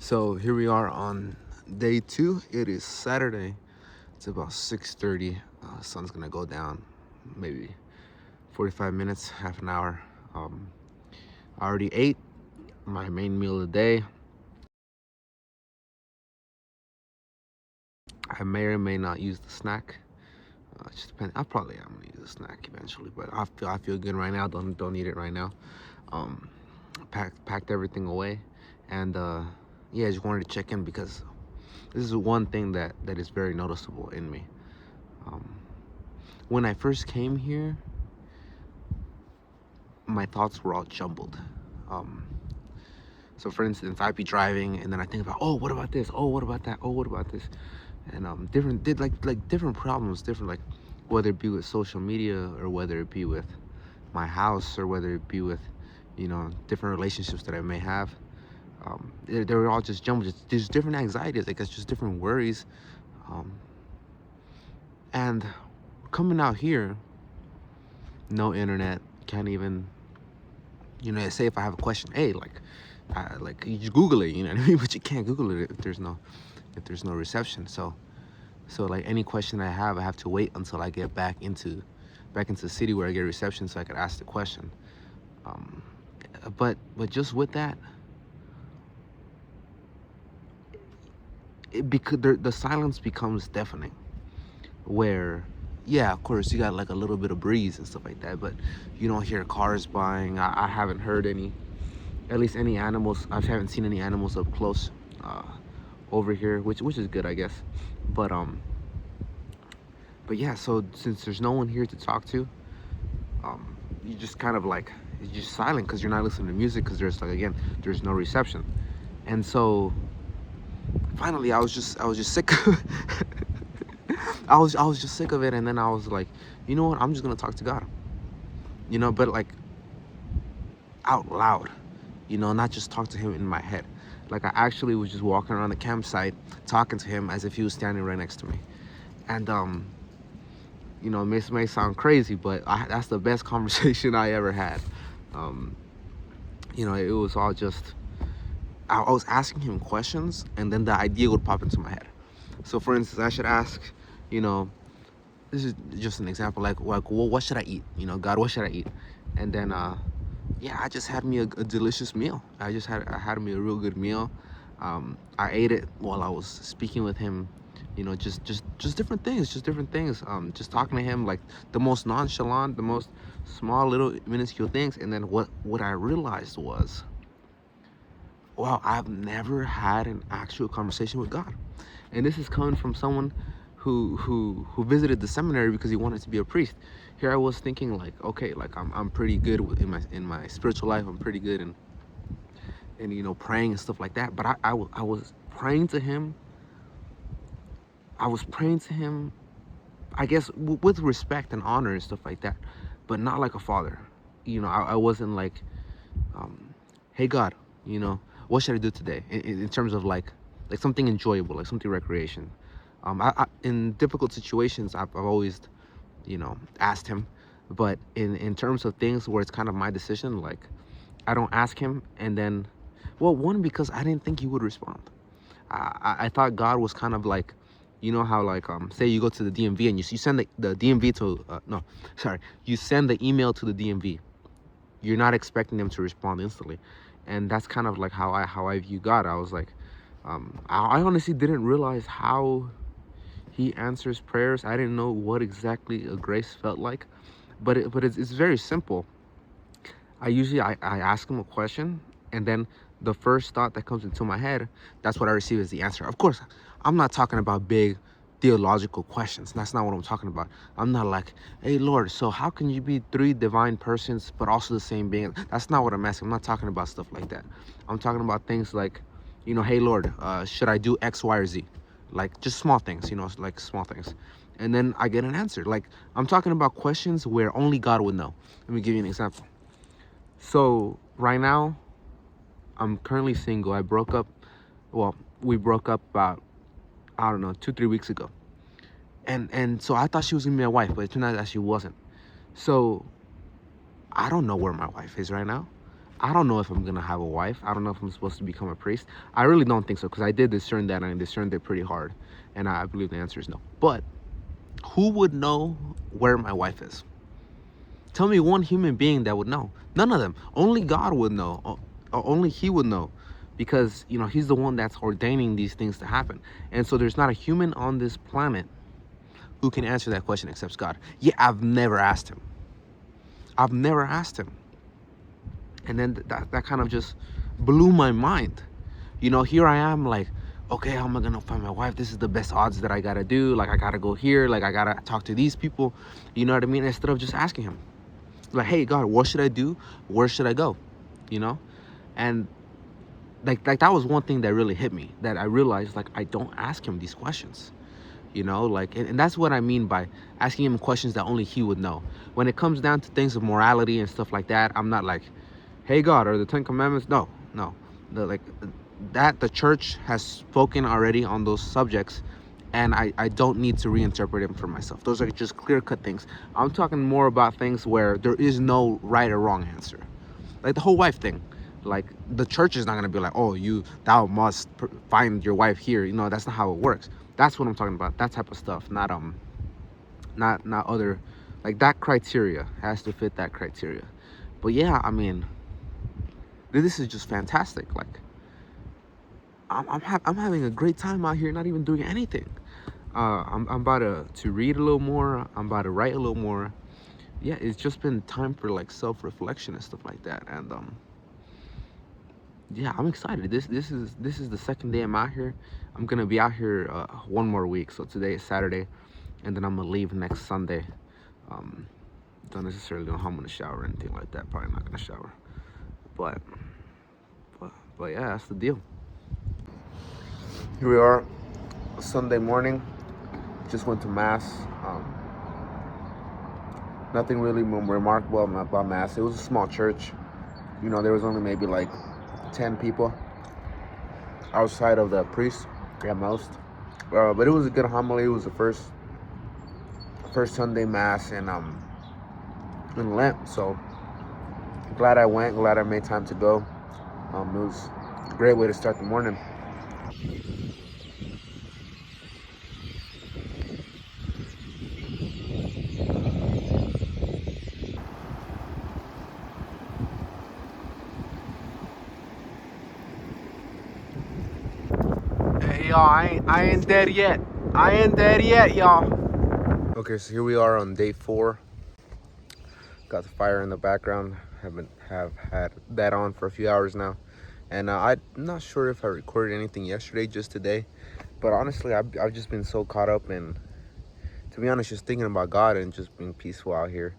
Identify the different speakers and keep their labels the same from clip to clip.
Speaker 1: So here we are on day 2. It is Saturday. It's about 6:30. Sun's gonna go down maybe 45 minutes, half an hour. I already ate my main meal of the day. I may or may not use the snack. Just depends. I probably am gonna use the snack eventually, but I feel good right now. Don't need it right now. Um, packed everything away, and yeah, I just wanted to check in because this is one thing that is very noticeable in me. Um, when I first came here, my thoughts were all jumbled. Um, so, for instance, I'd be driving, and then I think about, oh, what about this? Oh, what about that? Oh, what about this? And different problems, different, like, whether it be with social media or whether it be with my house or whether it be with, different relationships that I may have. They were all just jumbled. There's different anxieties, I guess, just different worries. Um, and coming out here, no internet, can't even, say if I have a question, hey, like you just Google it, you know what I mean? But you can't Google it if there's no reception. So like any question I have to wait until I get back into the city where I get reception so I could ask the question. But just with that, because the silence becomes deafening. Where, yeah, of course, you got like a little bit of breeze and stuff like that, but you don't hear cars buying. I haven't heard at least any animals. I haven't seen any animals up close over here, which is good, I guess. But yeah. So since there's no one here to talk to, you just kind of like it's just silent because you're not listening to music because there's no reception, and so finally I was just sick. I was just sick of it, and then I was like, you know what? I'm just gonna talk to God. But like out loud, not just talk to him in my head. Like I actually was just walking around the campsite talking to him as if he was standing right next to me. And it may sound crazy, but that's the best conversation I ever had. It was all just I was asking him questions, and then the idea would pop into my head. So for instance, I should ask, this is just an example, like well, what should I eat? God, what should I eat? And then yeah, I just had me a delicious meal. I had me a real good meal. I ate it while I was speaking with him, just different things, just talking to him, like the most nonchalant, the most small little minuscule things. And then what I realized was, wow, I've never had an actual conversation with God. And this is coming from someone who visited the seminary because he wanted to be a priest. Here I was thinking, like, okay, like I'm pretty good in my spiritual life. I'm pretty good in praying and stuff like that. But I was praying to him. I guess with respect and honor and stuff like that, but not like a father. I wasn't like, hey God, what should I do today? In terms of like something enjoyable, like something recreation. In difficult situations, I've always, asked him. But in terms of things where it's kind of my decision, like I don't ask him. And then, well, one, because I didn't think he would respond. I thought God was kind of like, how like say you go to the DMV and you send the DMV to no, sorry, you send the email to the DMV. You're not expecting them to respond instantly, and that's kind of like how I view God. I was like, I honestly didn't realize how he answers prayers. I didn't know what exactly a grace felt like, but it's very simple. I ask him a question, and then the first thought that comes into my head, that's what I receive as the answer. Of course, I'm not talking about big theological questions. That's not what I'm talking about. I'm not like, hey Lord, so how can you be three divine persons but also the same being? That's not what I'm asking. I'm not talking about stuff like that. I'm talking about things like, hey Lord, should I do X, Y, or Z? Like just small things, like small things. And then I get an answer. Like I'm talking about questions where only God would know. Let me give you an example. So right now, I'm currently single. We broke up about, I don't know, 2-3 weeks ago. And so I thought she was gonna be my wife, but it turned out that she wasn't. So I don't know where my wife is right now. I don't know if I'm gonna have a wife. I don't know if I'm supposed to become a priest. I really don't think so, because I did discern that, and I discerned it pretty hard, and I believe the answer is no. But who would know where my wife is? Tell me one human being that would know. None of them. Only God would know. Only He would know, because He's the one that's ordaining these things to happen. And so there's not a human on this planet who can answer that question except God. Yeah, I've never asked Him. I've never asked Him. And then that kind of just blew my mind. Here I am, like, okay, how am I gonna find my wife? This is the best odds that I gotta do. Like, I gotta go here. Like, I gotta talk to these people. You know what I mean? Instead of just asking Him, like, hey, God, what should I do? Where should I go? And like that was one thing that really hit me, that I realized, like, I don't ask Him these questions. Like, and that's what I mean by asking Him questions that only He would know. When it comes down to things of morality and stuff like that, I'm not like, hey, God, are the 10 commandments? No. The church has spoken already on those subjects, and I don't need to reinterpret them for myself. Those are just clear-cut things. I'm talking more about things where there is no right or wrong answer, like the whole wife thing. Like, the church is not going to be like, oh, thou must find your wife here. That's not how it works. That's what I'm talking about. That type of stuff, not other, like, that criteria has to fit that criteria. But yeah, I mean, this is just fantastic. Like, I'm having a great time out here, not even doing anything. I'm about to read a little more. I'm about to write a little more. Yeah, it's just been time for, like, self-reflection and stuff like that. And yeah, I'm excited. This is the second day I'm out here. I'm gonna be out here one more week. So today is Saturday, and then I'm gonna leave next Sunday. Don't necessarily know how I'm gonna shower or anything like that. Probably not gonna shower, but yeah, that's the deal. Here we are, Sunday morning. Just went to mass. Nothing really remarkable about mass. It was a small church. There was only maybe like 10 people outside of the priest at most. But it was a good homily. It was the first Sunday mass in Lent. So glad I went. Glad I made time to go. It was a great way to start the morning. Hey, y'all, I ain't dead yet. I ain't dead yet, y'all. Okay, so here we are on day 4. Got the fire in the background. Have had that on for a few hours now, and I'm not sure if I recorded anything yesterday, just today. But honestly, I've just been so caught up in, to be honest, just thinking about God and just being peaceful out here,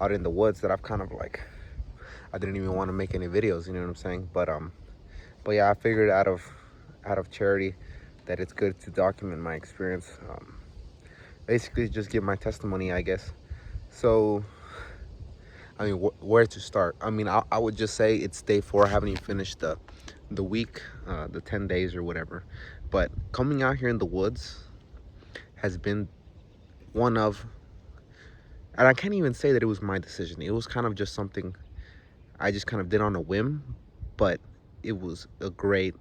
Speaker 1: out in the woods, that I've kind of like, I didn't even want to make any videos. You know what I'm saying? But yeah, I figured out of charity that it's good to document my experience. Basically, just give my testimony, I guess. So, I mean, where to start? I mean, I would just say it's day 4. I haven't even finished the week, the 10 days or whatever. But coming out here in the woods has been one of, and I can't even say that it was my decision. It was kind of just something I just kind of did on a whim, but it was a great,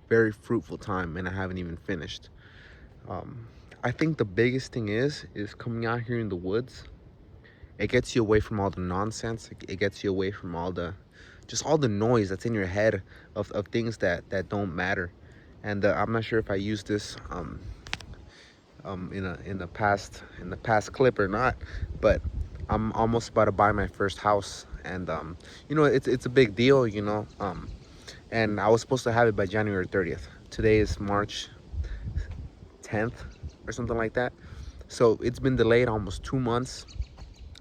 Speaker 1: very fruitful time, and I haven't even finished. I think the biggest thing is coming out here in the woods. It gets you away from all the nonsense. It gets you away from all the noise that's in your head of things that don't matter. And I'm not sure if I used this in the past clip or not, but I'm almost about to buy my first house, and it's a big deal, and I was supposed to have it by January 30th. Today is March 10th or something like that. So it's been delayed almost 2 months.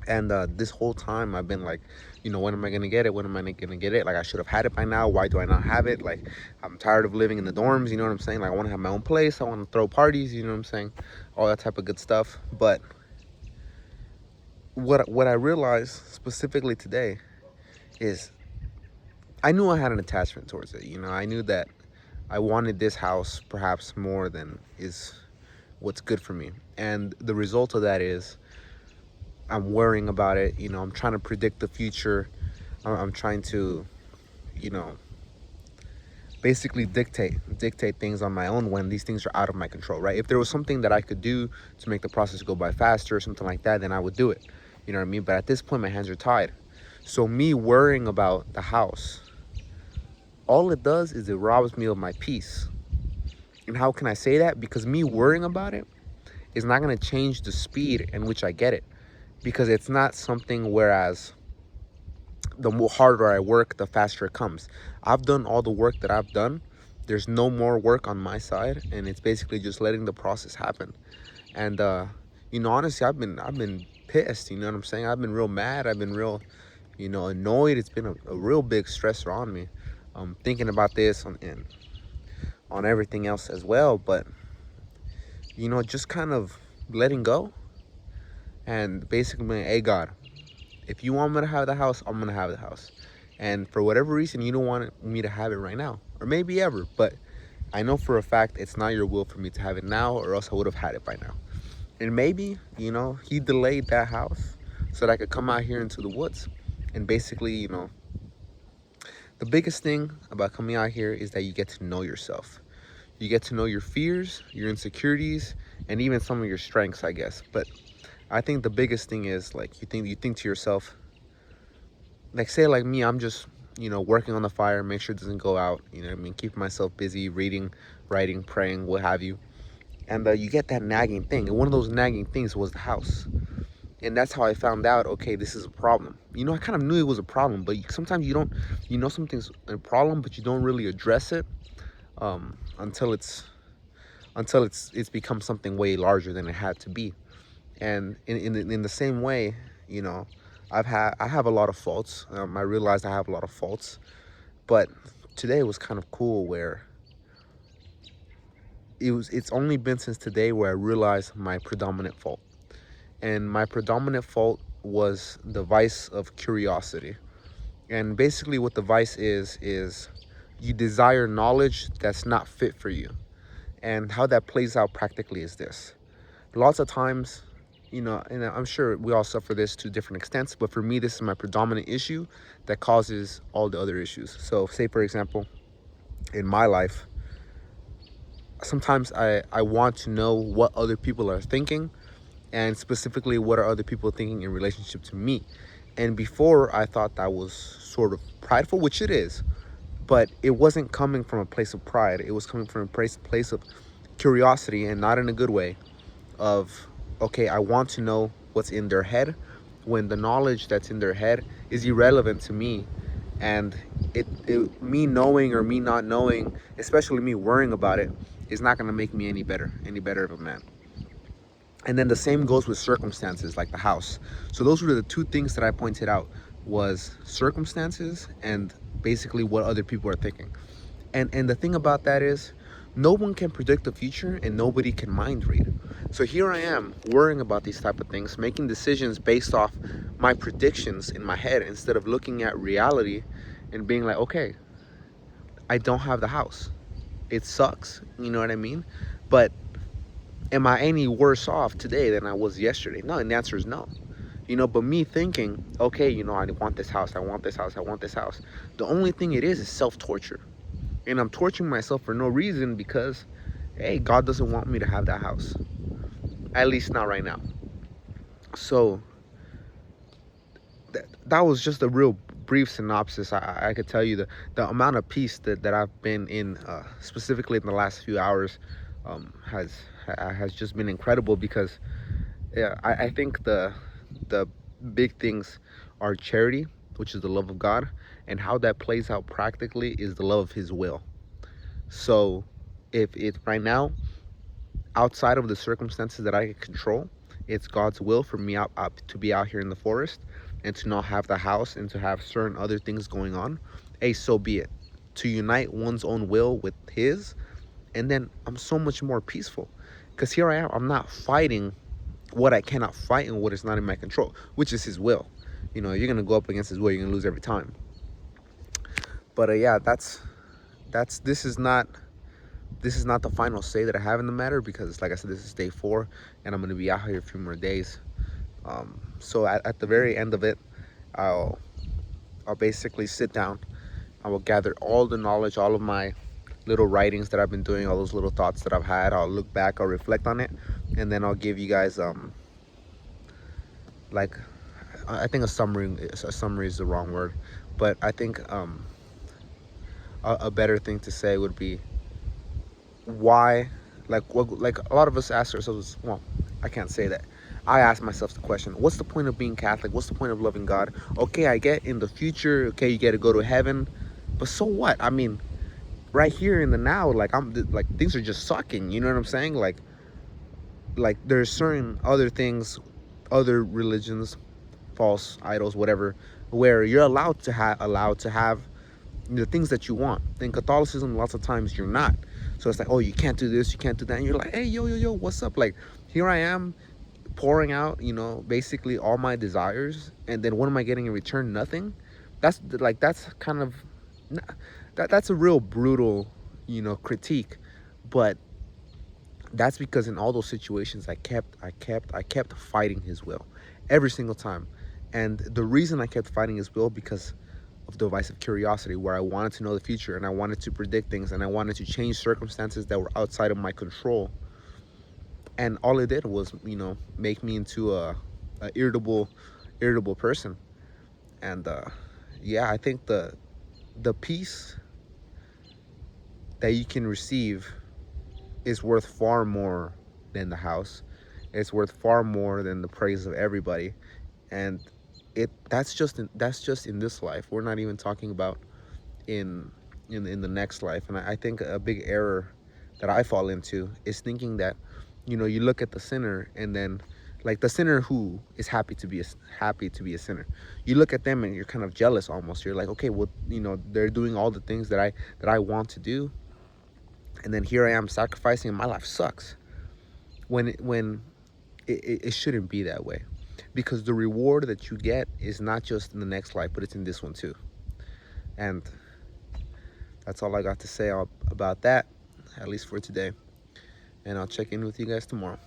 Speaker 1: And this whole time I've been like, when am I gonna get it? When am I gonna get it? Like, I should have had it by now. Why do I not have it? Like, I'm tired of living in the dorms, you know what I'm saying? Like, I want to have my own place. I want to throw parties, you know what I'm saying? All that type of good stuff. But what I realized specifically today is I knew I had an attachment towards it. I knew that I wanted this house perhaps more than is what's good for me. And the result of that is I'm worrying about it. I'm trying to predict the future. I'm trying to, you know, basically dictate things on my own when these things are out of my control, right? If there was something that I could do to make the process go by faster or something like that, then I would do it. You know what I mean? But at this point, my hands are tied. So me worrying about the house, all it does is it robs me of my peace. And how can I say that? Because me worrying about it is not going to change the speed in which I get it. Because it's not something whereas the more harder I work, the faster it comes. I've done all the work that I've done. There's no more work on my side, and it's basically just letting the process happen. And you know, honestly, I've been pissed. You know what I'm saying? I've been real mad. I've been real, you know, annoyed. It's been a real big stressor on me. Thinking about this and on everything else as well. But you know, just kind of letting go and basically being, hey God, if you want me to have the house, I'm gonna have the house. And for whatever reason, you don't want me to have it right now, or maybe ever, but I know for a fact it's not your will for me to have it now, or else I would have had it by now. And maybe, you know, he delayed that house so that I could come out here into the woods. And basically, you know, the biggest thing about coming out here is that you get to know yourself. You get to know your fears, your insecurities, and even some of your strengths, I guess. But I think the biggest thing is like you think to yourself, like say like me, I'm just, you know, working on the fire, make sure it doesn't go out, you know what I mean, keep myself busy, reading, writing, praying, what have you. And you get that nagging thing, and one of those nagging things was the house. And that's how I found out, okay, this is a problem. You know, I kind of knew it was a problem, but sometimes you don't, you know, something's a problem, but you don't really address it until it's become something way larger than it had to be. And in the same way, you know, I have a lot of faults. I realized I have a lot of faults, but today was kind of cool where it's only been since today where I realized my predominant fault. And my predominant fault was the vice of curiosity. And basically what the vice is you desire knowledge that's not fit for you. And how that plays out practically is this. Lots of times, you know, and I'm sure we all suffer this to different extents, but for me, this is my predominant issue that causes all the other issues. So say, for example, in my life, sometimes I want to know what other people are thinking, and specifically what are other people thinking in relationship to me. And before, I thought that was sort of prideful, which it is, but it wasn't coming from a place of pride. It was coming from a place of curiosity, and not in a good way, of, okay, I want to know what's in their head, when the knowledge that's in their head is irrelevant to me. And me knowing or me not knowing, especially me worrying about it, is not going to make me any better of a man. And then the same goes with circumstances like the house. So those were the two things that I pointed out, was circumstances and basically what other people are thinking. And the thing about that is, no one can predict the future and nobody can mind read. So here I am worrying about these type of things, making decisions based off my predictions in my head instead of looking at reality and being like, okay, I don't have the house. It sucks, you know what I mean? But am I any worse off today than I was yesterday? No, and the answer is no. You know, but me thinking, okay, you know, I want this house, I want this house, I want this house. The only thing it is self-torture. And I'm torturing myself for no reason because, hey, God doesn't want me to have that house. At least not right now. So that was just a real brief synopsis. I could tell you the amount of peace that I've been in, specifically in the last few hours, has just been incredible because yeah, I think the big things are charity, which is the love of God, and how that plays out practically is the love of His will. So if it's right now, outside of the circumstances that I can control, it's God's will for me out to be out here in the forest and to not have the house and to have certain other things going on. Hey, so be it. To unite one's own will with His, and then I'm so much more peaceful because here I am. I'm not fighting what I cannot fight and what is not in my control, which is His will. You know, you're gonna go up against His will, you're gonna lose every time. But yeah, that's this is not the final say that I have in the matter, because like I said, this is day 4 and I'm going to be out here a few more days. So at the very end of it, I'll I'll basically sit down. I will gather all the knowledge, all of my little writings that I've been doing, all those little thoughts that I've had. I'll look back, I'll reflect on it, and then I'll give you guys like, I think a summary is the wrong word, but I think a better thing to say would be why, like a lot of us ask ourselves, well, I can't say that. I ask myself the question, what's the point of being Catholic? What's the point of loving God? Okay, I get in the future, okay, you get to go to heaven, but so what? I mean, right here in the now, like like things are just sucking, you know what I'm saying? Like there's certain other things, other religions, false idols, whatever, where you're allowed to have the things that you want. In Catholicism, lots of times you're not. So it's like, oh, you can't do this, you can't do that. And you're like, hey, yo, what's up? Like, here I am pouring out, basically all my desires. And then what am I getting in return? Nothing. That's kind of, that's a real brutal, critique. But that's because in all those situations, I kept fighting his will every single time. And the reason I kept fighting his will, because of the vice of curiosity, where I wanted to know the future and I wanted to predict things and I wanted to change circumstances that were outside of my control. And all it did was, make me into a irritable person. And yeah, I think the peace that you can receive is worth far more than the house. It's worth far more than the praise of everybody. And that's just in this life. We're not even talking about in in the next life. And I think a big error that I fall into is thinking that, you look at the sinner, and then, like, the sinner who is happy to be a sinner, you look at them and you're kind of jealous almost. You're like, okay, well, they're doing all the things that I want to do, and then here I am sacrificing, and my life sucks. When it shouldn't be that way, because the reward that you get is not just in the next life, but it's in this one too. And that's all I got to say about that, at least for today. And I'll check in with you guys tomorrow.